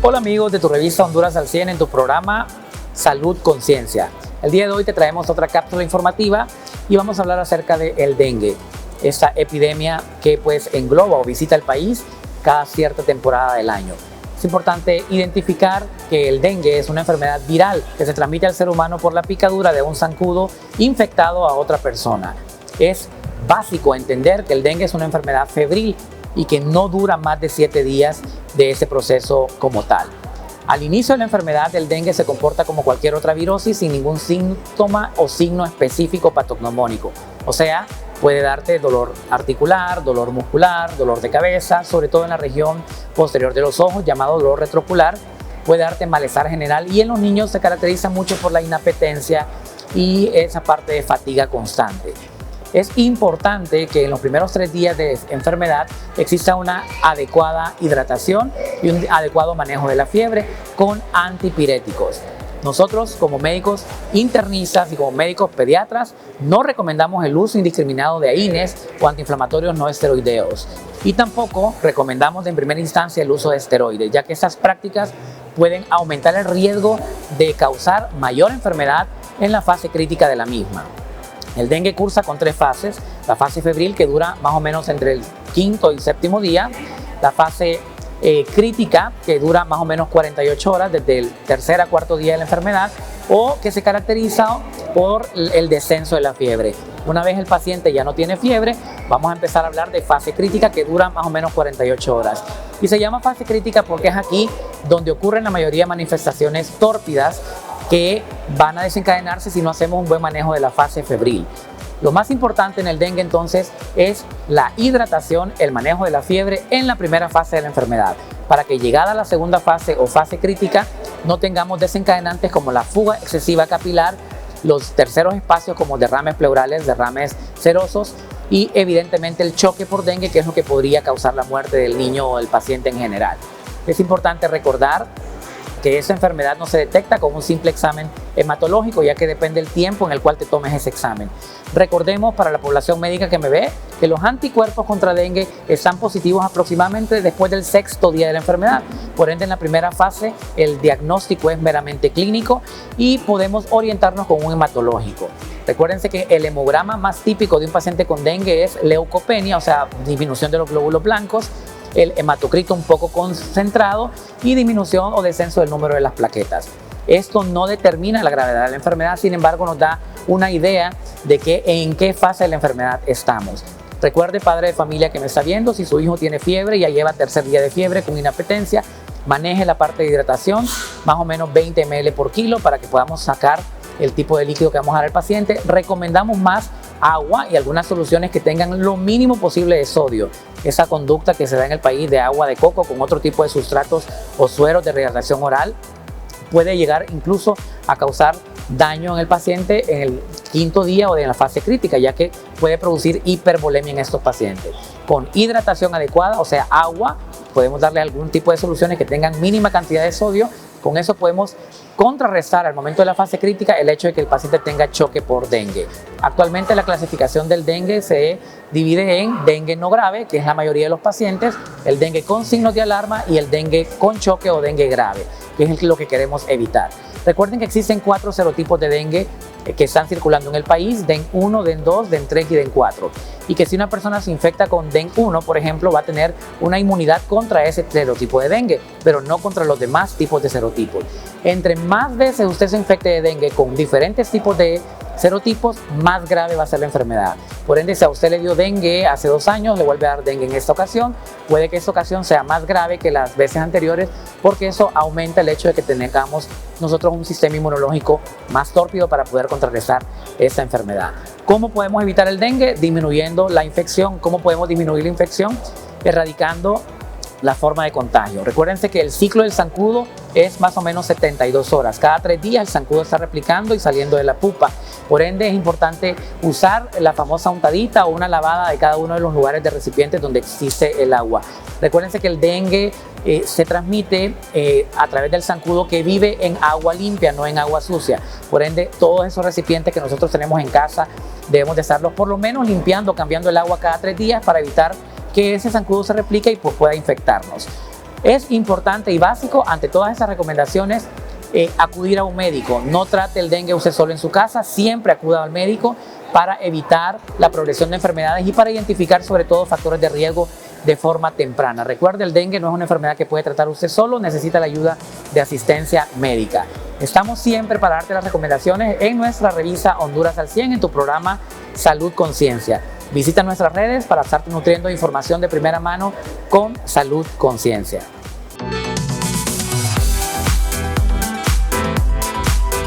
Hola amigos de tu revista Honduras al 100 en tu programa Salud Conciencia. El día de hoy te traemos otra cápsula informativa y vamos a hablar acerca del dengue, esta epidemia que pues engloba o visita el país cada cierta temporada del año. Es importante identificar que el dengue es una enfermedad viral que se transmite al ser humano por la picadura de un zancudo infectado a otra persona. Es básico entender que el dengue es una enfermedad febril y que no dura más de 7 días de ese proceso como tal. Al inicio de la enfermedad, el dengue se comporta como cualquier otra virosis sin ningún síntoma o signo específico patognomónico. O sea, puede darte dolor articular, dolor muscular, dolor de cabeza, sobre todo en la región posterior de los ojos, llamado dolor retroocular. Puede darte malestar general y en los niños se caracteriza mucho por la inapetencia y esa parte de fatiga constante. Es importante que en los primeros 3 días de enfermedad exista una adecuada hidratación y un adecuado manejo de la fiebre con antipiréticos. Nosotros como médicos internistas y como médicos pediatras no recomendamos el uso indiscriminado de AINES o antiinflamatorios no esteroideos y tampoco recomendamos en primera instancia el uso de esteroides, ya que estas prácticas pueden aumentar el riesgo de causar mayor enfermedad en la fase crítica de la misma. El dengue cursa con 3 fases, la fase febril que dura más o menos entre el 5º y 7º día, la fase crítica que dura más o menos 48 horas desde el 3er a 4º día de la enfermedad o que se caracteriza por el descenso de la fiebre. Una vez el paciente ya no tiene fiebre, vamos a empezar a hablar de fase crítica que dura más o menos 48 horas. Y se llama fase crítica porque es aquí donde ocurren la mayoría de manifestaciones tórpidas que van a desencadenarse si no hacemos un buen manejo de la fase febril. Lo más importante en el dengue entonces es la hidratación, el manejo de la fiebre en la primera fase de la enfermedad, para que llegada a la segunda fase o fase crítica no tengamos desencadenantes como la fuga excesiva capilar, los terceros espacios como derrames pleurales, derrames serosos y evidentemente el choque por dengue, que es lo que podría causar la muerte del niño o del paciente en general. Es importante recordar que esa enfermedad no se detecta con un simple examen hematológico, ya que depende del tiempo en el cual te tomes ese examen. Recordemos para la población médica que me ve que los anticuerpos contra dengue están positivos aproximadamente después del 6º día de la enfermedad. Por ende, en la primera fase el diagnóstico es meramente clínico y podemos orientarnos con un hematológico. Recuérdense que el hemograma más típico de un paciente con dengue es leucopenia, o sea, disminución de los glóbulos blancos, el hematocrito un poco concentrado y disminución o descenso del número de las plaquetas. Esto no determina la gravedad de la enfermedad, sin embargo nos da una idea de en qué fase de la enfermedad estamos. Recuerde, padre de familia que me está viendo, si su hijo tiene fiebre y ya lleva 3er día de fiebre con inapetencia, maneje la parte de hidratación, más o menos 20 ml por kilo para que podamos sacar el tipo de líquido que vamos a dar al paciente. Recomendamos más agua y algunas soluciones que tengan lo mínimo posible de sodio. Esa conducta que se da en el país de agua de coco con otro tipo de sustratos o sueros de rehidratación oral puede llegar incluso a causar daño en el paciente en el 5º día o en la fase crítica, ya que puede producir hipervolemia en estos pacientes. Con hidratación adecuada, o sea agua, podemos darle algún tipo de soluciones que tengan mínima cantidad de sodio. Con eso podemos contrarrestar al momento de la fase crítica el hecho de que el paciente tenga choque por dengue. Actualmente la clasificación del dengue se divide en dengue no grave, que es la mayoría de los pacientes, el dengue con signos de alarma y el dengue con choque o dengue grave, que es lo que queremos evitar. Recuerden que existen 4 serotipos de dengue que están circulando en el país, DEN 1, DEN 2, DEN 3 y DEN 4. Y que si una persona se infecta con DEN 1, por ejemplo, va a tener una inmunidad contra ese serotipo de dengue, pero no contra los demás tipos de serotipos. Entre más veces usted se infecte de dengue con diferentes tipos de serotipos, más grave va a ser la enfermedad. Por ende, si a usted le dio dengue hace 2 años, le vuelve a dar dengue en esta ocasión, puede que esta ocasión sea más grave que las veces anteriores, porque eso aumenta el hecho de que tengamos nosotros un sistema inmunológico más tórpido para poder contrarrestar esta enfermedad. ¿Cómo podemos evitar el dengue? Disminuyendo la infección. ¿Cómo podemos disminuir la infección? Erradicando la forma de contagio. Recuérdense que el ciclo del zancudo es más o menos 72 horas. Cada 3 días el zancudo está replicando y saliendo de la pupa. Por ende es importante usar la famosa untadita o una lavada de cada uno de los lugares de recipientes donde existe el agua. Recuérdense que el dengue se transmite a través del zancudo que vive en agua limpia, no en agua sucia. Por ende, todos esos recipientes que nosotros tenemos en casa debemos de estarlos por lo menos limpiando, cambiando el agua cada 3 días para evitar que ese zancudo se replique y pues pueda infectarnos. Es importante y básico ante todas esas recomendaciones acudir a un médico. No trate el dengue usted solo en su casa, siempre acuda al médico para evitar la progresión de enfermedades y para identificar sobre todo factores de riesgo de forma temprana. Recuerde, el dengue no es una enfermedad que puede tratar usted solo, necesita la ayuda de asistencia médica. Estamos siempre para darte las recomendaciones en nuestra revista Honduras al 100 en tu programa Salud Conciencia. Visita nuestras redes para estarte nutriendo de información de primera mano con Salud Conciencia.